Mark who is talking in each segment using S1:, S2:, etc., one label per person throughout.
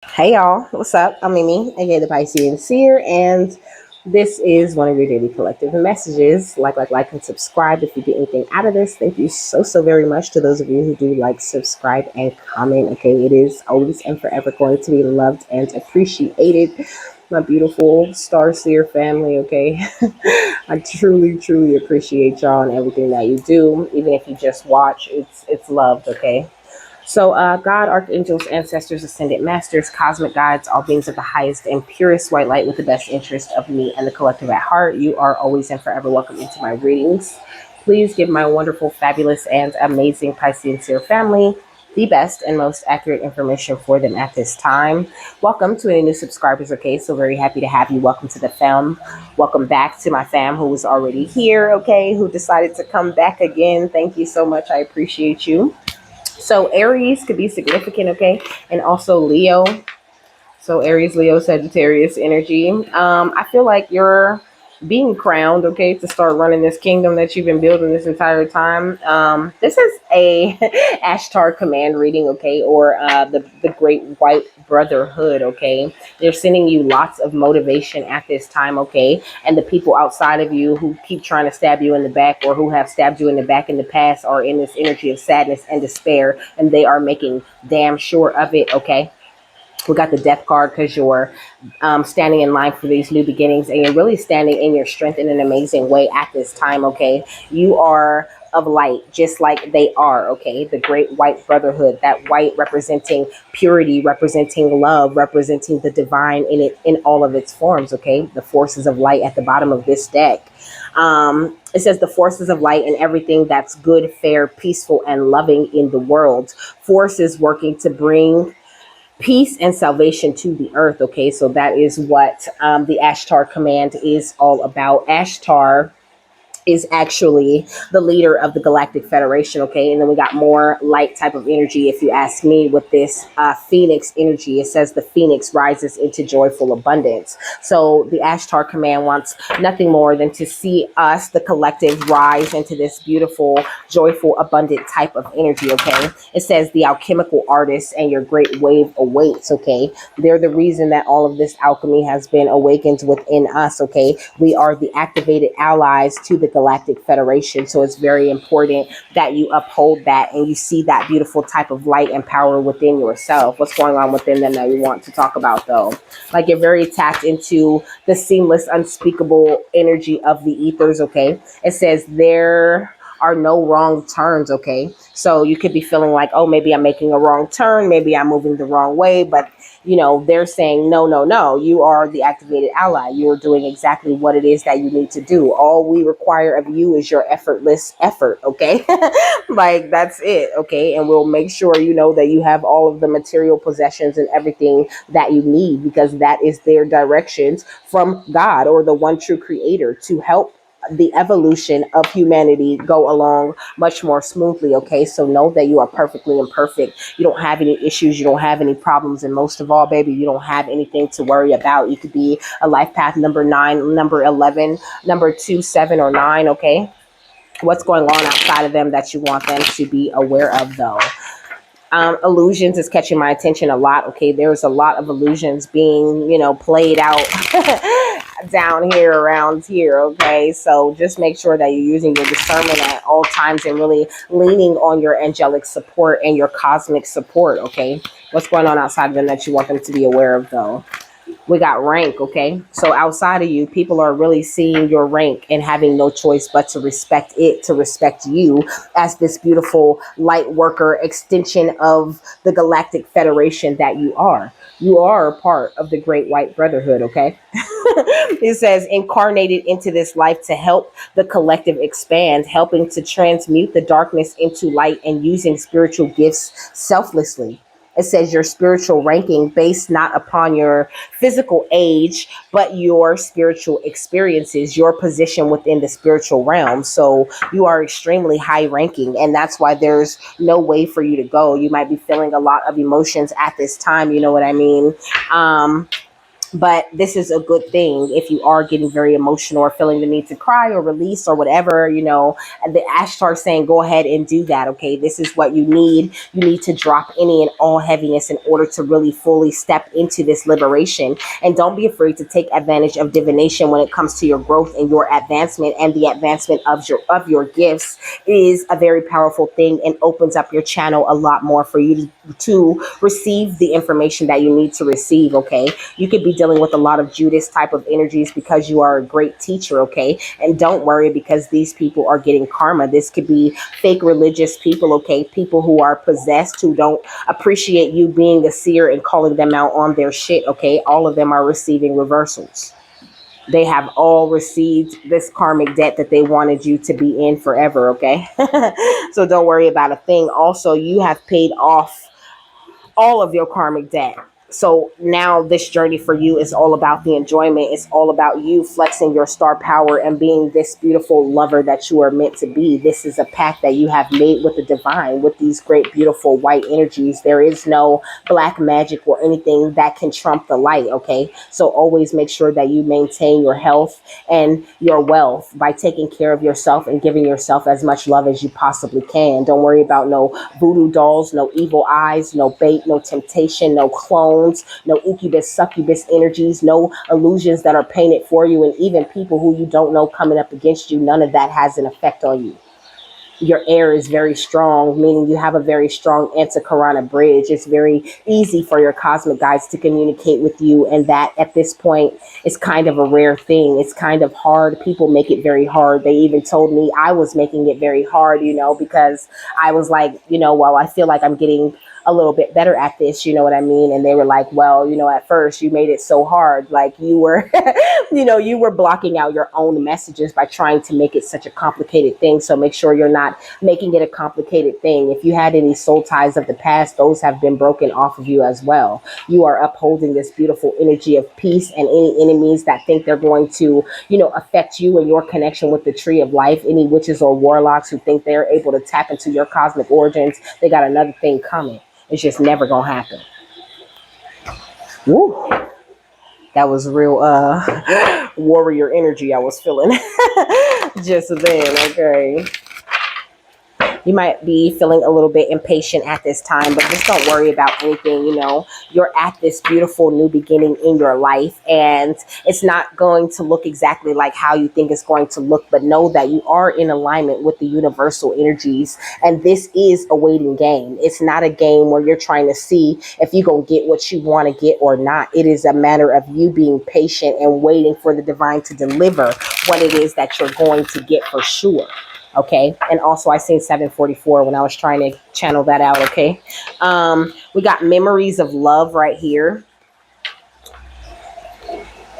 S1: Hey y'all, what's up? I'm Mimi, aka the Piscean Seer, and this is one of your daily collective messages. Like, and subscribe if you get anything out of this. Thank you so very much to those of you who do like, subscribe, and comment. Okay, it is always and forever going to be loved and appreciated. My beautiful Star Seer family, okay? I truly appreciate y'all and everything that you do. Even if you just watch, it's loved, okay? So, God, archangels, ancestors, ascended masters, cosmic guides, all beings of the highest and purest white light with the best interest of me and the collective at heart, you are always and forever welcome into my readings. Please give my wonderful, fabulous, and amazing Piscean Seer family the best and most accurate information for them at this time. Welcome to any new subscribers, okay? So very happy to have you. Welcome to the fam. Welcome back to my fam who was already here, okay? Who decided to come back again. Thank you so much. I appreciate you. So Aries could be significant, okay? And also Leo. So Aries, Leo, Sagittarius energy. I feel like you're being crowned, okay, to start running this kingdom that you've been building this entire time. This is a Ashtar Command reading, okay, or the Great White Brotherhood, okay. They're sending you lots of motivation at this time, okay, and the people outside of you who keep trying to stab you in the back or who have stabbed you in the back in the past are in this energy of sadness and despair, and they are making damn sure of it, okay. We got the death card because you're standing in line for these new beginnings, and you're really standing in your strength in an amazing way at this time, okay? You are of light, just like they are, okay? The great white brotherhood, that white representing purity, representing love, representing the divine in all of its forms, okay? The forces of light at the bottom of this deck. It says the forces of light and everything that's good, fair, peaceful, and loving in the world. Forces working to bring peace and salvation to the earth. Okay, so that is what the Ashtar Command is all about. Ashtar is actually the leader of the Galactic Federation, okay? And then we got more light type of energy, if you ask me, with this Phoenix energy. It says the Phoenix rises into joyful abundance. So the Ashtar Command wants nothing more than to see us, the collective, rise into this beautiful, joyful, abundant type of energy, okay? It says the alchemical artist and your great wave awaits, okay? They're the reason that all of this alchemy has been awakened within us, okay? We are the activated allies to the Galactic Federation. So it's very important that you uphold that and you see that beautiful type of light and power within yourself. What's going on within them that you want to talk about, though? Like, you're very tapped into the seamless, unspeakable energy of the ethers, okay? It says there are no wrong turns, okay? So you could be feeling like, oh, maybe I'm making a wrong turn, maybe I'm moving the wrong way, but they're saying, no, you are the activated ally. You're doing exactly what it is that you need to do. All we require of you is your effortless effort, okay? Like, that's it, okay? And we'll make sure that you have all of the material possessions and everything that you need, because that is their directions from God or the one true creator to help the evolution of humanity go along much more smoothly, okay? So know that you are perfectly imperfect. You don't have any issues, you don't have any problems, and most of all, baby, you don't have anything to worry about. You could be a life path number 9, number 11, number 2, 7, or 9, okay? What's going on outside of them that you want them to be aware of, though? Illusions is catching my attention a lot. Okay, there's a lot of illusions being, played out down here around here. Okay, so just make sure that you're using your discernment at all times and really leaning on your angelic support and your cosmic support. Okay, what's going on outside of them that you want them to be aware of, though? We got rank, okay? So outside of you, people are really seeing your rank and having no choice but to respect it, to respect you as this beautiful light worker extension of the Galactic Federation that you are. You are a part of the Great White Brotherhood, okay? It says incarnated into this life to help the collective expand, helping to transmute the darkness into light and using spiritual gifts selflessly. It says your spiritual ranking based not upon your physical age, but your spiritual experiences, your position within the spiritual realm. So you are extremely high ranking, and that's why there's no way for you to go. You might be feeling a lot of emotions at this time. You know what I mean? But this is a good thing if you are getting very emotional or feeling the need to cry or release or whatever, and the Ashtar saying go ahead and do that. Okay, this is what you need. You need to drop any and all heaviness in order to really fully step into this liberation. And don't be afraid to take advantage of divination when it comes to your growth and your advancement, and the advancement of your gifts is a very powerful thing and opens up your channel a lot more for you to receive the information that you need to receive. Okay, you could be dealing with a lot of Judas type of energies because you are a great teacher. Okay, and don't worry, because these people are getting karma. This could be fake religious people. Okay, people who are possessed, who don't appreciate you being a seer and calling them out on their shit. Okay, all of them are receiving reversals. They have all received this karmic debt that they wanted you to be in forever. Okay, so don't worry about a thing. Also, you have paid off all of your karmic debt. So now this journey for you is all about the enjoyment. It's all about you flexing your star power and being this beautiful lover that you are meant to be. This is a pact that you have made with the divine, with these great, beautiful white energies. There is no black magic or anything that can trump the light. Okay. So always make sure that you maintain your health and your wealth by taking care of yourself and giving yourself as much love as you possibly can. Don't worry about no voodoo dolls, no evil eyes, no bait, no temptation, no clones, no incubus, succubus energies, no illusions that are painted for you, and even people who you don't know coming up against you. None of that has an effect on you. Your air is very strong, meaning you have a very strong anti-Karana bridge. It's very easy for your cosmic guides to communicate with you, and that at this point is kind of a rare thing. It's kind of hard. People make it very hard. They even told me I was making it very hard, because I was like, well, I feel like I'm getting a little bit better at this, you know what I mean? And they were like, well, at first you made it so hard, like you were you were blocking out your own messages by trying to make it such a complicated thing. So make sure you're not making it a complicated thing. If you had any soul ties of the past, those have been broken off of you as well. You are upholding this beautiful energy of peace, and any enemies that think they're going to affect you and your connection with the tree of life, any witches or warlocks who think they're able to tap into your cosmic origins, they got another thing coming. It's just never gonna happen. Woo. That was real warrior energy I was feeling just then. Okay. You might be feeling a little bit impatient at this time, but just don't worry about anything. You're at this beautiful new beginning in your life, and it's not going to look exactly like how you think it's going to look, but know that you are in alignment with the universal energies, and this is a waiting game. It's not a game where you're trying to see if you're going to get what you want to get or not. It is a matter of you being patient and waiting for the divine to deliver what it is that you're going to get for sure. Okay. And also I seen 744 when I was trying to channel that out. Okay. We got memories of love right here.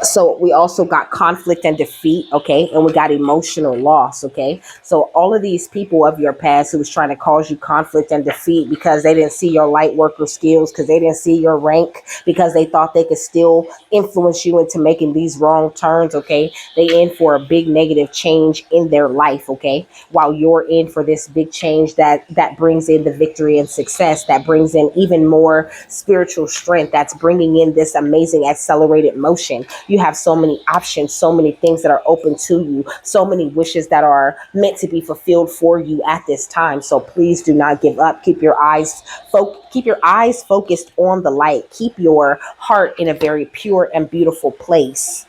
S1: So we also got conflict and defeat, okay? And we got emotional loss, okay? So all of these people of your past who was trying to cause you conflict and defeat because they didn't see your light worker skills, because they didn't see your rank, because they thought they could still influence you into making these wrong turns, okay? They in for a big negative change in their life, okay? While you're in for this big change that brings in the victory and success, that brings in even more spiritual strength, that's bringing in this amazing accelerated motion. You have so many options, so many things that are open to you, so many wishes that are meant to be fulfilled for you at this time. So please do not give up. Keep your eyes focused on the light. Keep your heart in a very pure and beautiful place.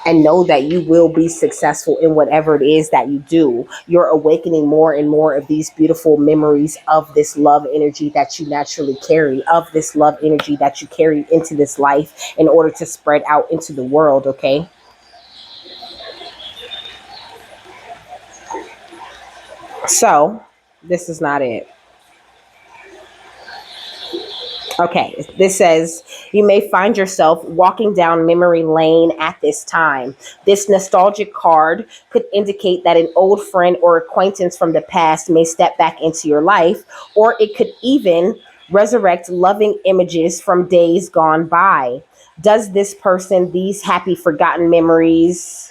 S1: And know that you will be successful in whatever it is that you do. You're awakening more and more of these beautiful memories of this love energy that you naturally carry, of this love energy that you carry into this life in order to spread out into the world, okay? So, this is not it. Okay, this says you may find yourself walking down memory lane at this time. This nostalgic card could indicate that an old friend or acquaintance from the past may step back into your life, or it could even resurrect loving images from days gone by. Does this person, these happy forgotten memories,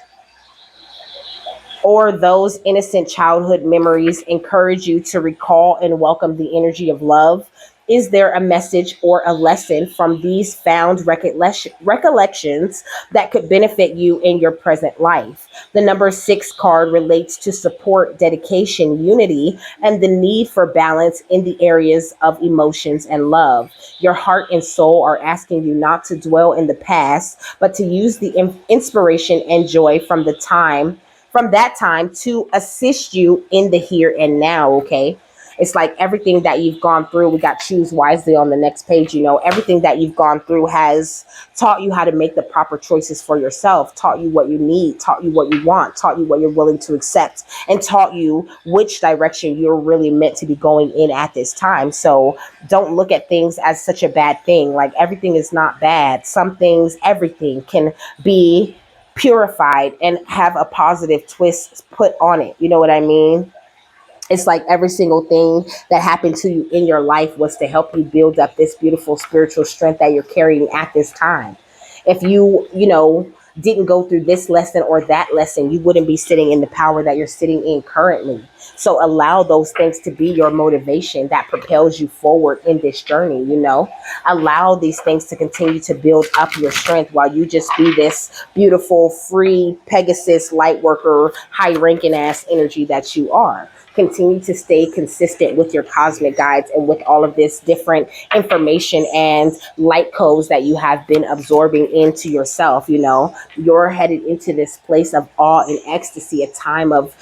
S1: or those innocent childhood memories encourage you to recall and welcome the energy of love? Is there a message or a lesson from these found recollections that could benefit you in your present life? The number 6 card relates to support, dedication, unity, and the need for balance in the areas of emotions and love. Your heart and soul are asking you not to dwell in the past, but to use the inspiration and joy from that time to assist you in the here and now, okay? It's like everything that you've gone through, we got choose wisely on the next page, everything that you've gone through has taught you how to make the proper choices for yourself, taught you what you need, taught you what you want, taught you what you're willing to accept, and taught you which direction you're really meant to be going in at this time. So don't look at things as such a bad thing. Like everything is not bad. Some things, everything can be purified and have a positive twist put on it. You know what I mean? It's like every single thing that happened to you in your life was to help you build up this beautiful spiritual strength that you're carrying at this time. If you didn't go through this lesson or that lesson, you wouldn't be sitting in the power that you're sitting in currently. So allow those things to be your motivation that propels you forward in this journey. Allow these things to continue to build up your strength while you just be this beautiful, free Pegasus light worker, high ranking ass energy that you are. Continue to stay consistent with your cosmic guides and with all of this different information and light codes that you have been absorbing into yourself. You're headed into this place of awe and ecstasy, a time of,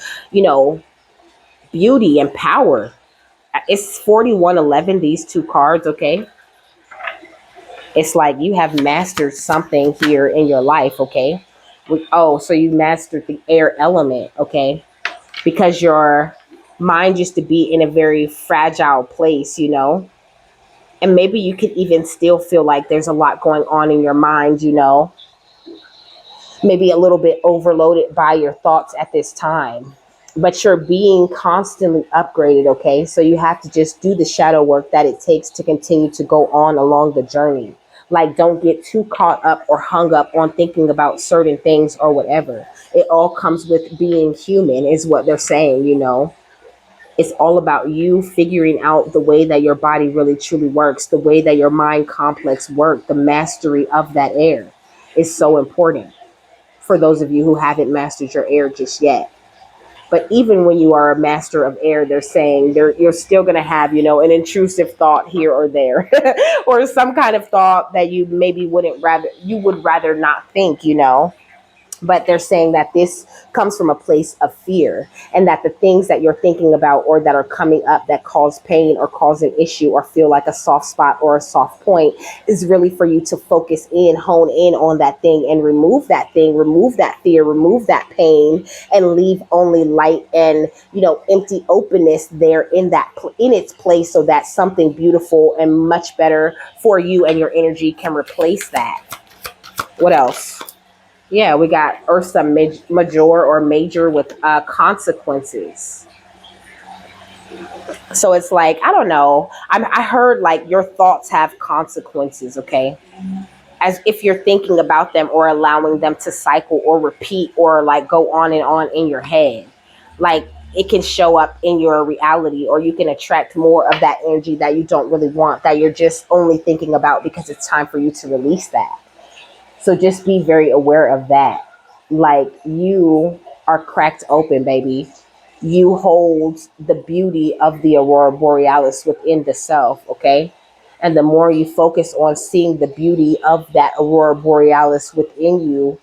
S1: beauty and power. It's 4111, these two cards, okay? It's like you have mastered something here in your life, okay? So you mastered the air element, okay? Because your mind used to be in a very fragile place. And maybe you could even still feel like there's a lot going on in your mind. Maybe a little bit overloaded by your thoughts at this time. But you're being constantly upgraded, okay? So you have to just do the shadow work that it takes to continue to go on along the journey. Like, don't get too caught up or hung up on thinking about certain things or whatever. It all comes with being human, is what they're saying. It's all about you figuring out the way that your body really truly works, the way that your mind complex works, the mastery of that air is so important for those of you who haven't mastered your air just yet. But even when you are a master of air, they're saying you're still going to have, an intrusive thought here or there, or some kind of thought that you maybe would rather not think. But they're saying that this comes from a place of fear, and that the things that you're thinking about or that are coming up that cause pain or cause an issue or feel like a soft spot or a soft point is really for you to focus in, hone in on that thing and remove that thing, remove that fear, remove that pain, and leave only light and, empty openness there in its place, so that something beautiful and much better for you and your energy can replace that. What else? Yeah, we got Ursa Major or major with consequences. So it's like, I don't know. I heard like your thoughts have consequences, okay? As if you're thinking about them or allowing them to cycle or repeat or like go on and on in your head. Like it can show up in your reality, or you can attract more of that energy that you don't really want, that you're just only thinking about because it's time for you to release that. So just be very aware of that. Like you are cracked open, baby. You hold the beauty of the aurora borealis within the self, okay? And the more you focus on seeing the beauty of that aurora borealis within you,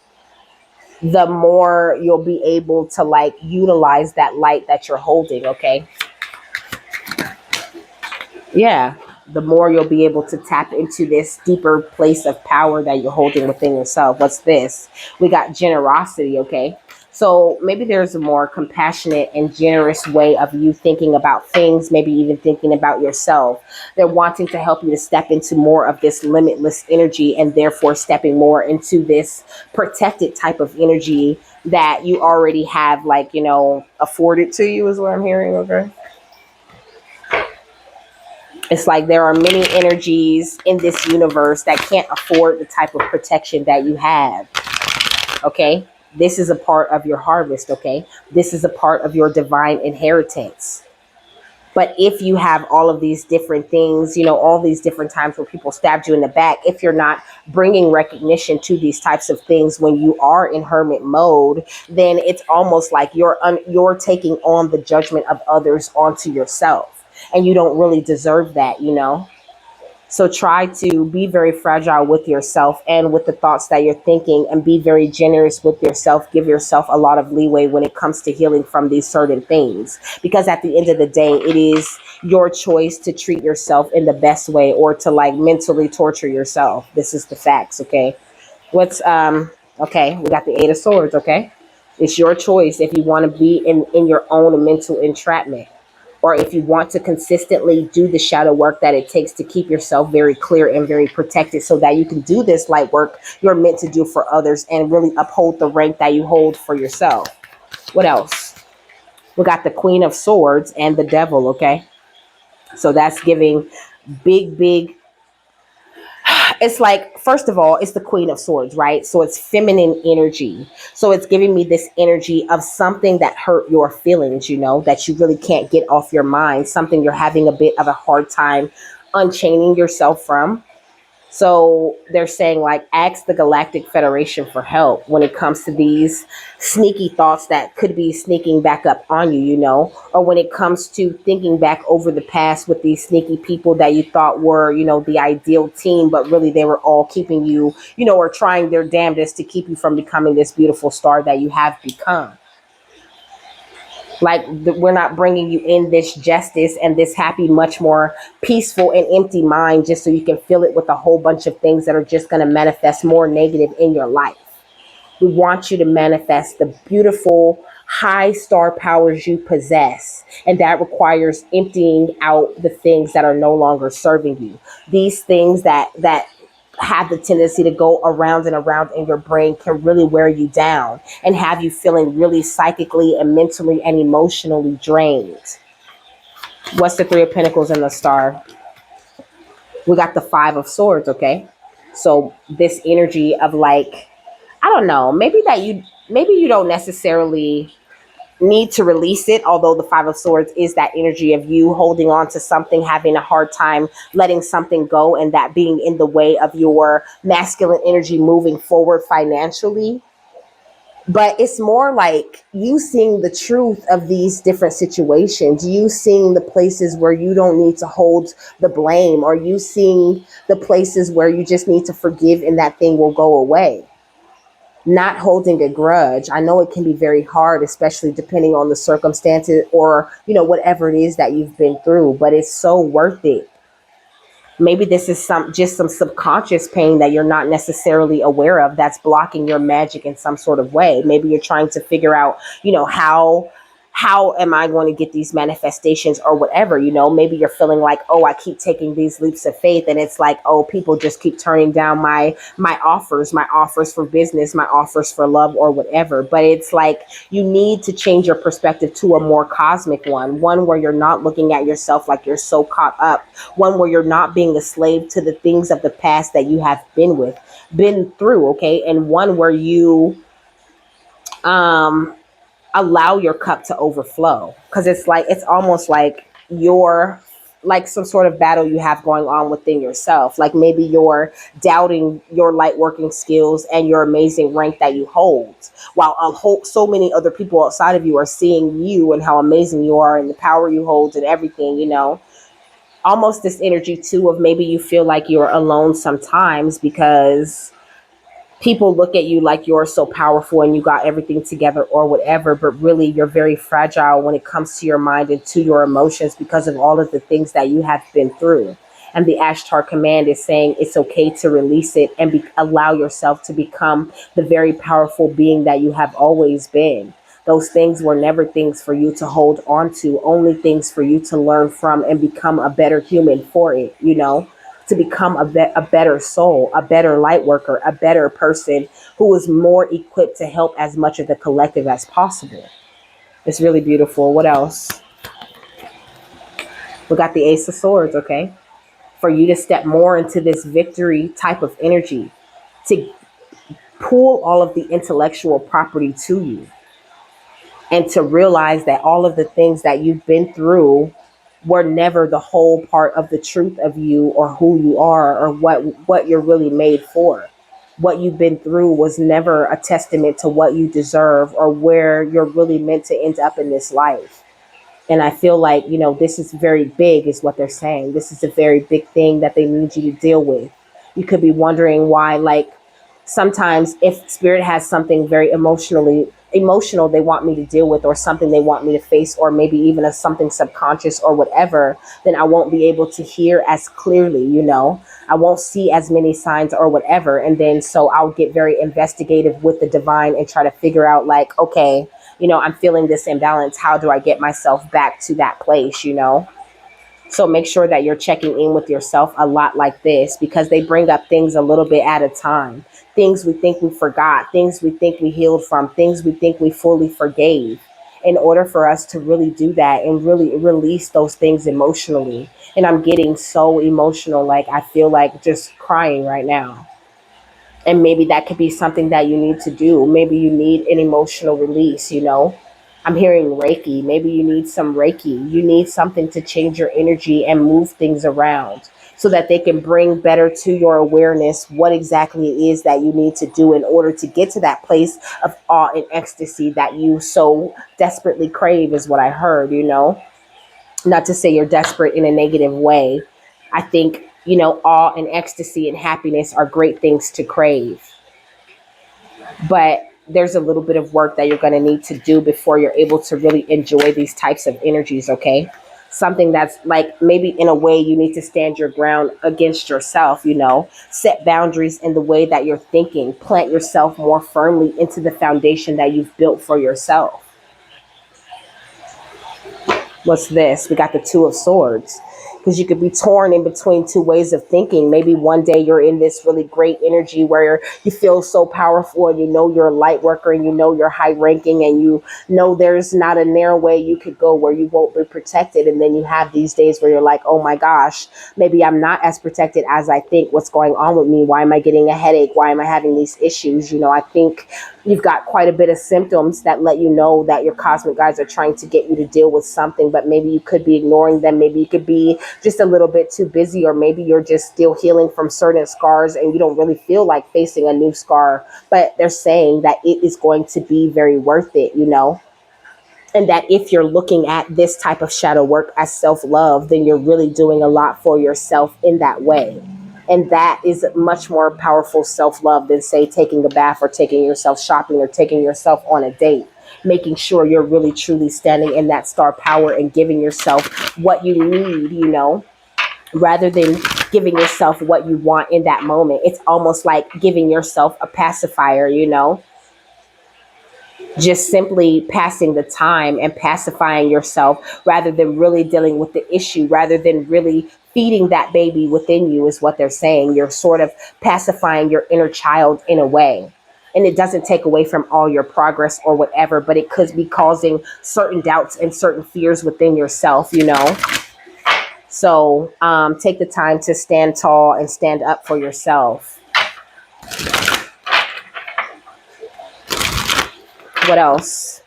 S1: the more you'll be able to like utilize that light that you're holding, okay? Yeah, the more you'll be able to tap into this deeper place of power that you're holding within yourself. What's this? We got generosity, okay? So maybe there's a more compassionate and generous way of you thinking about things, maybe even thinking about yourself. They're wanting to help you to step into more of this limitless energy, and therefore stepping more into this protected type of energy that you already have, like, afforded to you, is what I'm hearing, okay? It's like there are many energies in this universe that can't afford the type of protection that you have. Okay? This is a part of your harvest, okay? This is a part of your divine inheritance. But if you have all of these different things, all these different times where people stabbed you in the back, if you're not bringing recognition to these types of things when you are in hermit mode, then it's almost like you're taking on the judgment of others onto yourself, and you don't really deserve that. So try to be very fragile with yourself and with the thoughts that you're thinking, and be very generous with yourself. Give yourself a lot of leeway when it comes to healing from these certain things. Because at the end of the day, it is your choice to treat yourself in the best way or to like mentally torture yourself. This is the facts, okay? What's okay, we got the Eight of Swords, okay? It's your choice if you want to be in your own mental entrapment, or if you want to consistently do the shadow work that it takes to keep yourself very clear and very protected, so that you can do this light work you're meant to do for others and really uphold the rank that you hold for yourself. What else? We got the Queen of Swords and the Devil, okay? So that's giving big, it's like, first of all, it's the Queen of Swords, right? So it's feminine energy. So it's giving me this energy of something that hurt your feelings, that you really can't get off your mind, something you're having a bit of a hard time unchaining yourself from. So they're saying, like, ask the Galactic Federation for help when it comes to these sneaky thoughts that could be sneaking back up on you, or when it comes to thinking back over the past with these sneaky people that you thought were, the ideal team, but really they were all keeping you, or trying their damnedest to keep you from becoming this beautiful star that you have become. Like, we're not bringing you in this justice and this happy, much more peaceful and empty mind just so you can fill it with a whole bunch of things that are just going to manifest more negative in your life. We want you to manifest the beautiful high star powers you possess, and that requires emptying out the things that are no longer serving you. These things that have the tendency to go around and around in your brain can really wear you down and have you feeling really psychically and mentally and emotionally drained. What's the Three of Pentacles and the Star? We got the Five of Swords, okay? So this energy of, like, I don't know, maybe you don't necessarily need to release it, although the Five of Swords is that energy of you holding on to something, having a hard time letting something go, and that being in the way of your masculine energy moving forward financially. But it's more like you seeing the truth of these different situations, you seeing the places where you don't need to hold the blame, or you seeing the places where you just need to forgive and that thing will go away. Not holding a grudge. I know it can be very hard, especially depending on the circumstances, or, whatever it is that you've been through, but it's so worth it. Maybe this is some subconscious pain that you're not necessarily aware of, that's blocking your magic in some sort of way. Maybe you're trying to figure out, how am I going to get these manifestations or whatever, maybe you're feeling like, oh, I keep taking these leaps of faith, and it's like, oh, people just keep turning down my offers for business, my offers for love or whatever. But it's like, you need to change your perspective to a more cosmic one where you're not looking at yourself like you're so caught up, one where you're not being a slave to the things of the past that you have been through, okay? And one where you allow your cup to overflow, because it's almost like you're like some sort of battle you have going on within yourself. Like, maybe you're doubting your light working skills and your amazing rank that you hold, while so many other people outside of you are seeing you and how amazing you are and the power you hold and everything. Almost this energy too of maybe you feel like you're alone sometimes because people look at you like you're so powerful and you got everything together or whatever, but really you're very fragile when it comes to your mind and to your emotions because of all of the things that you have been through. And the Ashtar Command is saying it's okay to release it and allow yourself to become the very powerful being that you have always been. Those things were never things for you to hold on to, only things for you to learn from and become a better human for it, to become a better soul, a better light worker, a better person who is more equipped to help as much of the collective as possible. It's really beautiful. What else? We got the Ace of Swords, okay? For you to step more into this victory type of energy, to pull all of the intellectual property to you, and to realize that all of the things that you've been through were never the whole part of the truth of you or who you are or what you're really made for. What you've been through was never a testament to what you deserve or where you're really meant to end up in this life. And I feel like, this is very big, is what they're saying. This is a very big thing that they need you to deal with. You could be wondering why, like, sometimes if spirit has something very emotional they want me to deal with, or something they want me to face, or maybe even a something subconscious or whatever, then I won't be able to hear as clearly. I won't see as many signs or whatever. And then so I'll get very investigative with the divine and try to figure out, like, okay, I'm feeling this imbalance. How do I get myself back to that place? So make sure that you're checking in with yourself a lot like this, because they bring up things a little bit at a time. Things we think we forgot, things we think we healed from, things we think we fully forgave. In order for us to really do that and really release those things emotionally. And I'm getting so emotional, like I feel like just crying right now. And maybe that could be something that you need to do. Maybe you need an emotional release. I'm hearing Reiki. Maybe you need some Reiki. You need something to change your energy and move things around so that they can bring better to your awareness what exactly it is that you need to do in order to get to that place of awe and ecstasy that you so desperately crave, is what I heard. Not to say you're desperate in a negative way. I think, awe and ecstasy and happiness are great things to crave. But there's a little bit of work that you're going to need to do before you're able to really enjoy these types of energies, okay? Something that's like, maybe in a way you need to stand your ground against yourself. Set boundaries in the way that you're thinking, plant yourself more firmly into the foundation that you've built for yourself. What's this? We got the Two of Swords. Because you could be torn in between two ways of thinking. Maybe one day you're in this really great energy where you feel so powerful, and you're a light worker, and you're high ranking, and there's not a narrow way you could go where you won't be protected. And then you have these days where you're like, oh my gosh, maybe I'm not as protected as I think. What's going on with me? Why am I getting a headache? Why am I having these issues? I think you've got quite a bit of symptoms that let you know that your cosmic guides are trying to get you to deal with something, but maybe you could be ignoring them. Maybe you could be just a little bit too busy, or maybe you're just still healing from certain scars and you don't really feel like facing a new scar. But they're saying that it is going to be very worth it. And that if you're looking at this type of shadow work as self-love, then you're really doing a lot for yourself in that way. And that is much more powerful self-love than, say, taking a bath or taking yourself shopping or taking yourself on a date. Making sure you're really truly standing in that star power and giving yourself what you need, rather than giving yourself what you want in that moment. It's almost like giving yourself a pacifier. Just simply passing the time and pacifying yourself rather than really dealing with the issue, rather than really feeding that baby within you, is what they're saying. You're sort of pacifying your inner child in a way. And it doesn't take away from all your progress or whatever, but it could be causing certain doubts and certain fears within yourself. So take the time to stand tall and stand up for yourself. What else?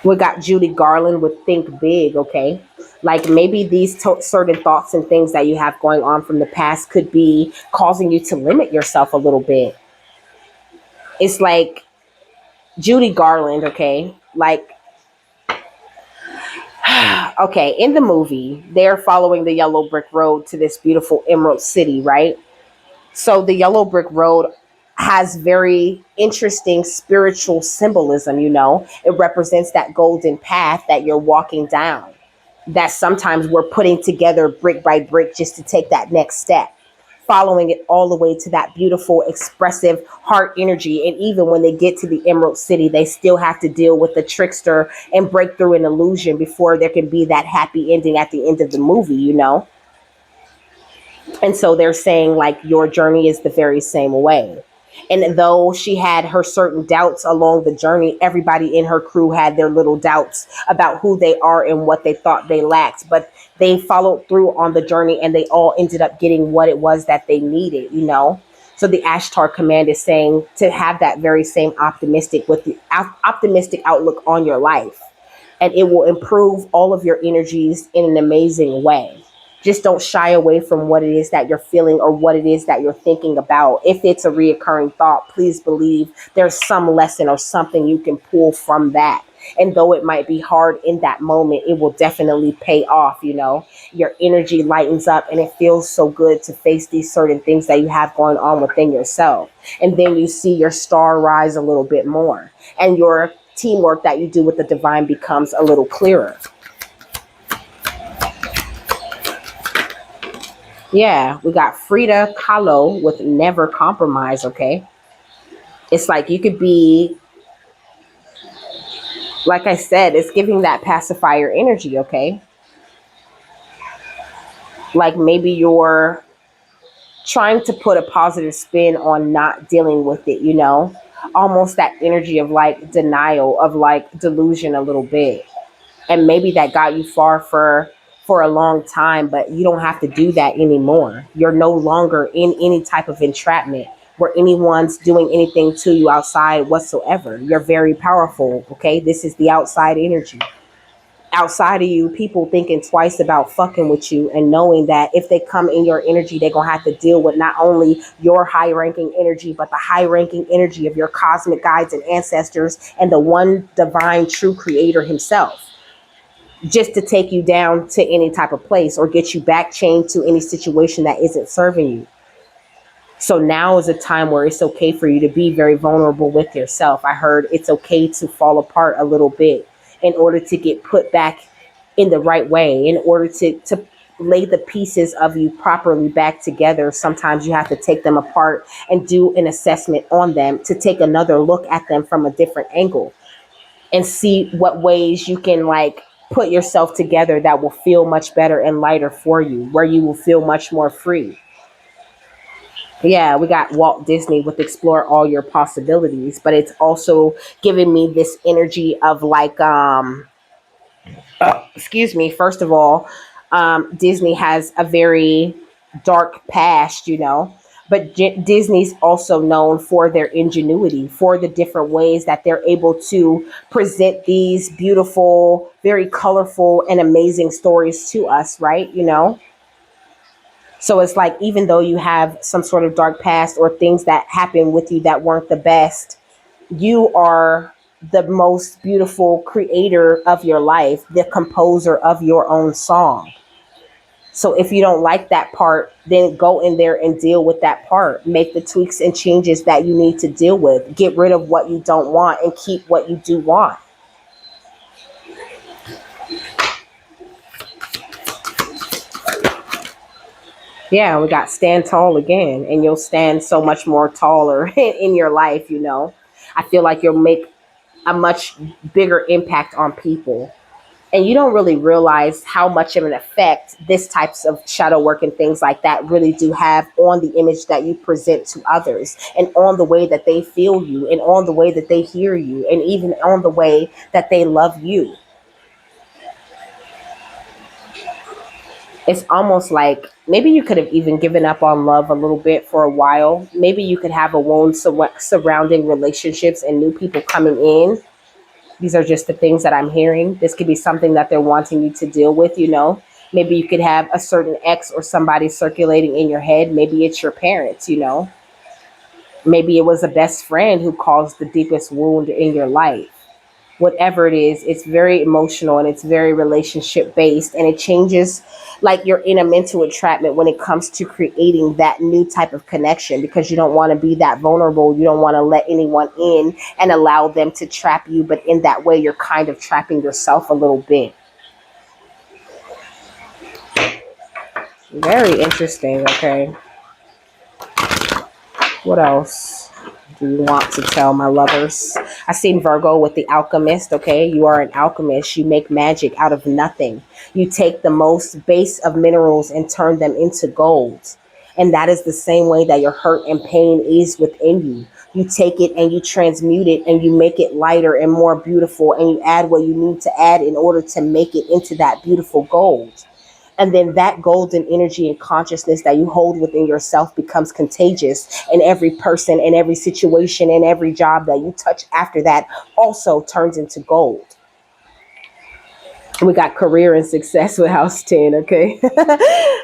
S1: We got Judy Garland with Think Big, okay? Like maybe these certain thoughts and things that you have going on from the past could be causing you to limit yourself a little bit. It's like Judy Garland, okay? Like, okay, in the movie, they're following the yellow brick road to this beautiful Emerald City, right? So the yellow brick road has very interesting spiritual symbolism. It represents that golden path that you're walking down, that sometimes we're putting together brick by brick just to take that next step, following it all the way to that beautiful, expressive heart energy. And even when they get to the Emerald City, they still have to deal with the trickster and break through an illusion before there can be that happy ending at the end of the movie. And so they're saying, like, your journey is the very same way. And though she had her certain doubts along the journey, everybody in her crew had their little doubts about who they are and what they thought they lacked. But they followed through on the journey and they all ended up getting what it was that they needed. So the Ashtar Command is saying to have that very same optimistic outlook on your life. and it will improve all of your energies in an amazing way. Just don't shy away from what it is that you're feeling or what it is that you're thinking about. If it's a reoccurring thought, please believe there's some lesson or something you can pull from that. And though it might be hard in that moment, it will definitely pay off. Your energy lightens up and it feels so good to face these certain things that you have going on within yourself. And then you see your star rise a little bit more, and your teamwork that you do with the divine becomes a little clearer. Yeah, we got Frida Kahlo with never compromise, okay? It's like you could be, like I said, it's giving that pacifier energy, okay? Like maybe you're trying to put a positive spin on not dealing with it. Almost that energy of like denial, of like delusion a little bit. And maybe that got you far for a long time, but you don't have to do that anymore. You're no longer in any type of entrapment where anyone's doing anything to you outside whatsoever. You're very powerful, okay? This is the outside energy. Outside of you, people thinking twice about fucking with you, and knowing that if they come in your energy, they're gonna have to deal with not only your high ranking energy, but the high ranking energy of your cosmic guides and ancestors and the one divine true creator himself, just to take you down to any type of place or get you back chained to any situation that isn't serving you. So now is a time where it's okay for you to be very vulnerable with yourself. I heard it's okay to fall apart a little bit in order to get put back in the right way, in order to lay the pieces of you properly back together. Sometimes you have to take them apart and do an assessment on them, to take another look at them from a different angle and see what ways you can like put yourself together that will feel much better and lighter for you, where you will feel much more free. Yeah, we got Walt Disney with explore all your possibilities, but it's also giving me this energy of like excuse me, first of all, Disney has a very dark past. But Disney's also known for their ingenuity, for the different ways that they're able to present these beautiful, very colorful, and amazing stories to us, right? So it's like, even though you have some sort of dark past or things that happened with you that weren't the best, you are the most beautiful creator of your life, the composer of your own song. So if you don't like that part, then go in there and deal with that part. Make the tweaks and changes that you need to deal with. Get rid of what you don't want and keep what you do want. Yeah, we got stand tall again, and you'll stand so much more taller in your life. I feel like you'll make a much bigger impact on people. And you don't really realize how much of an effect this types of shadow work and things like that really do have on the image that you present to others, and on the way that they feel you, and on the way that they hear you, and even on the way that they love you. It's almost like maybe you could have even given up on love a little bit for a while. Maybe you could have a wound surrounding relationships and new people coming in. These are just the things that I'm hearing. This could be something that they're wanting you to deal with. Maybe you could have a certain ex or somebody circulating in your head. Maybe it's your parents. Maybe it was a best friend who caused the deepest wound in your life. Whatever it is, it's very emotional and it's very relationship based, and it changes, like you're in a mental entrapment when it comes to creating that new type of connection, because you don't want to be that vulnerable. You don't want to let anyone in and allow them to trap you, but in that way you're kind of trapping yourself a little bit. Very interesting. Okay, what else do you want to tell my lovers? I seen Virgo with the alchemist. Okay, you are an alchemist. You make magic out of nothing. You take the most base of minerals and turn them into gold. And that is the same way that your hurt and pain is within you. You take it and you transmute it and you make it lighter and more beautiful, and you add what you need to add in order to make it into that beautiful gold. And then that golden energy and consciousness that you hold within yourself becomes contagious, and every person and every situation and every job that you touch after that also turns into gold. We got career and success with house 10, okay?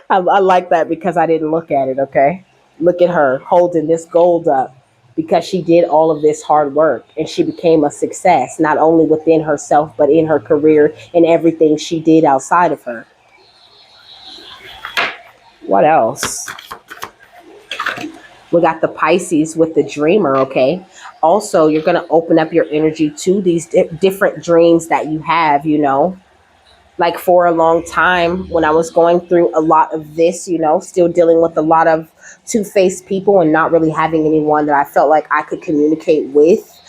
S1: I like that because I didn't look at it, okay? Look at her holding this gold up because she did all of this hard work and she became a success, not only within herself, but in her career and everything she did outside of her. What else? We got the Pisces with the dreamer, okay? Also, you're going to open up your energy to these different dreams that you have, like for a long time when I was going through a lot of this, still dealing with a lot of two-faced people and not really having anyone that I felt like I could communicate with.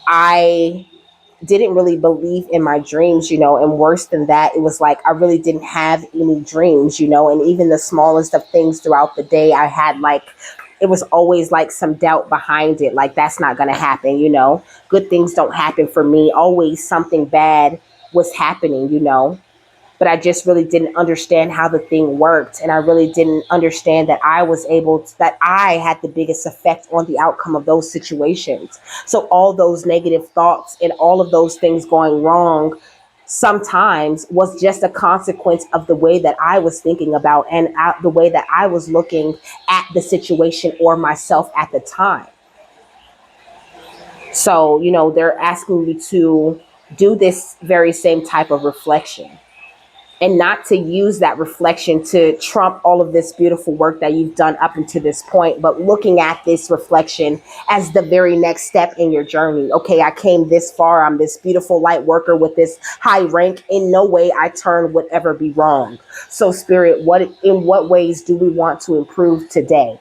S1: I didn't really believe in my dreams, and worse than that, it was like I really didn't have any dreams, and even the smallest of things throughout the day, I had like, it was always like some doubt behind it, like that's not going to happen, good things don't happen for me, always something bad was happening, but I just really didn't understand how the thing worked. And I really didn't understand that that I had the biggest effect on the outcome of those situations. So all those negative thoughts and all of those things going wrong sometimes was just a consequence of the way that I was thinking about and the way that I was looking at the situation or myself at the time. So, they're asking you to do this very same type of reflection and not to use that reflection to trump all of this beautiful work that you've done up until this point, but looking at this reflection as the very next step in your journey. Okay, I came this far. I'm this beautiful light worker with this high rank. In no way I turn would ever be wrong. So Spirit, in what ways do we want to improve today?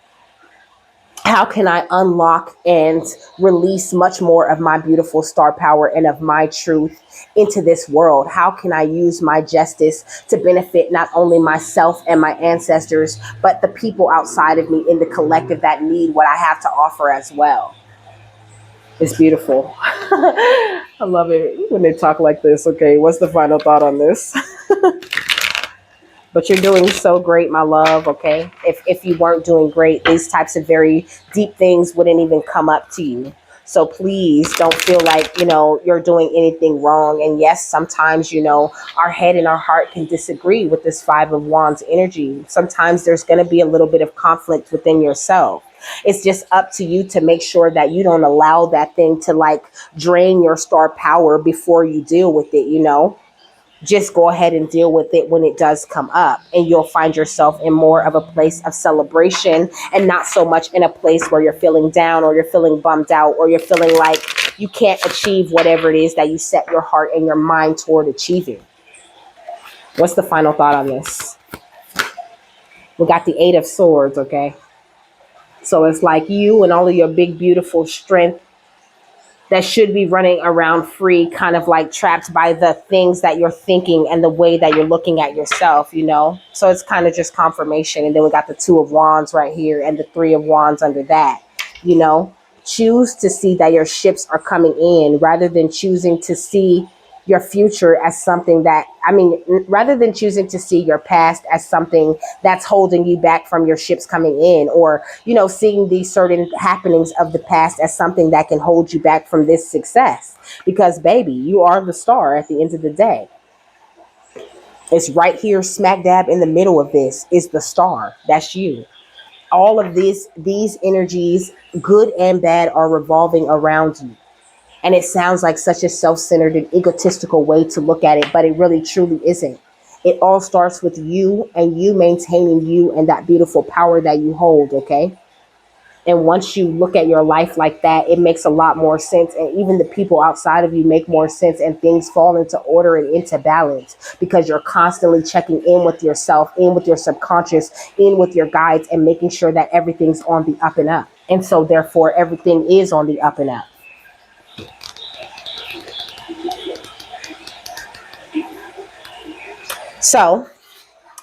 S1: How can I unlock and release much more of my beautiful star power and of my truth into this world? How can I use my justice to benefit not only myself and my ancestors, but the people outside of me in the collective that need what I have to offer as well? It's beautiful. I love it when they talk like this. Okay, what's the final thought on this? But you're doing so great, my love, okay? If you weren't doing great, these types of very deep things wouldn't even come up to you. So please don't feel like, you're doing anything wrong. And yes, sometimes, our head and our heart can disagree with this Five of Wands energy. Sometimes there's going to be a little bit of conflict within yourself. It's just up to you to make sure that you don't allow that thing to like drain your star power before you deal with it, just go ahead and deal with it when it does come up, and you'll find yourself in more of a place of celebration and not so much in a place where you're feeling down or you're feeling bummed out or you're feeling like you can't achieve whatever it is that you set your heart and your mind toward achieving. What's the final thought on this? We got the Eight of Swords, okay? So it's like you and all of your big, beautiful strength that should be running around free, kind of like trapped by the things that you're thinking and the way that you're looking at yourself, So it's kind of just confirmation. And then we got the Two of Wands right here and the Three of Wands under that, Choose to see that your ships are coming in rather than choosing to see your future as something that, rather than choosing to see your past as something that's holding you back from your ships coming in, or, seeing these certain happenings of the past as something that can hold you back from this success. Because, baby, you are the star at the end of the day. It's right here, smack dab in the middle of this is the star. That's you. All of these energies, good and bad, are revolving around you. And it sounds like such a self-centered and egotistical way to look at it, but it really truly isn't. It all starts with you and you maintaining you and that beautiful power that you hold, okay? And once you look at your life like that, it makes a lot more sense. And even the people outside of you make more sense and things fall into order and into balance because you're constantly checking in with yourself, in with your subconscious, in with your guides, and making sure that everything's on the up and up. And so therefore, everything is on the up and up. So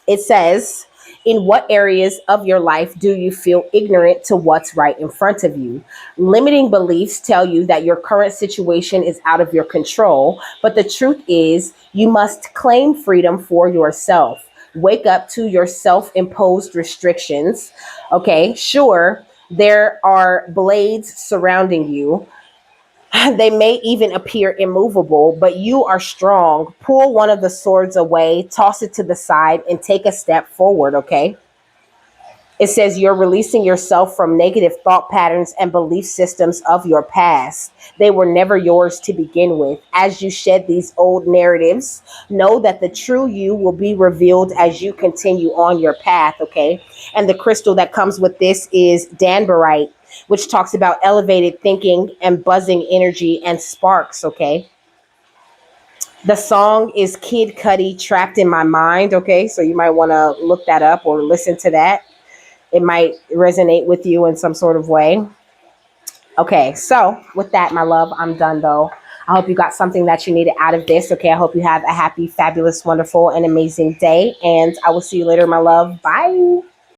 S1: it says, in what areas of your life do you feel ignorant to what's right in front of you? Limiting beliefs tell you that your current situation is out of your control, but the truth is you must claim freedom for yourself. Wake up to your self-imposed restrictions. Okay, sure, there are blades surrounding you, They may even appear immovable, but you are strong. Pull one of the swords away, toss it to the side, and take a step forward, okay? It says you're releasing yourself from negative thought patterns and belief systems of your past. They were never yours to begin with. As you shed these old narratives, know that the true you will be revealed as you continue on your path, okay? And the crystal that comes with this is danbarite, which talks about elevated thinking and buzzing energy and sparks, okay? The song is Kid Cudi, Trapped in My Mind, okay? So you might want to look that up or listen to that. It might resonate with you in some sort of way. Okay, so with that, my love, I'm done though. I hope you got something that you needed out of this. Okay, I hope you have a happy, fabulous, wonderful, and amazing day. And I will see you later, my love. Bye.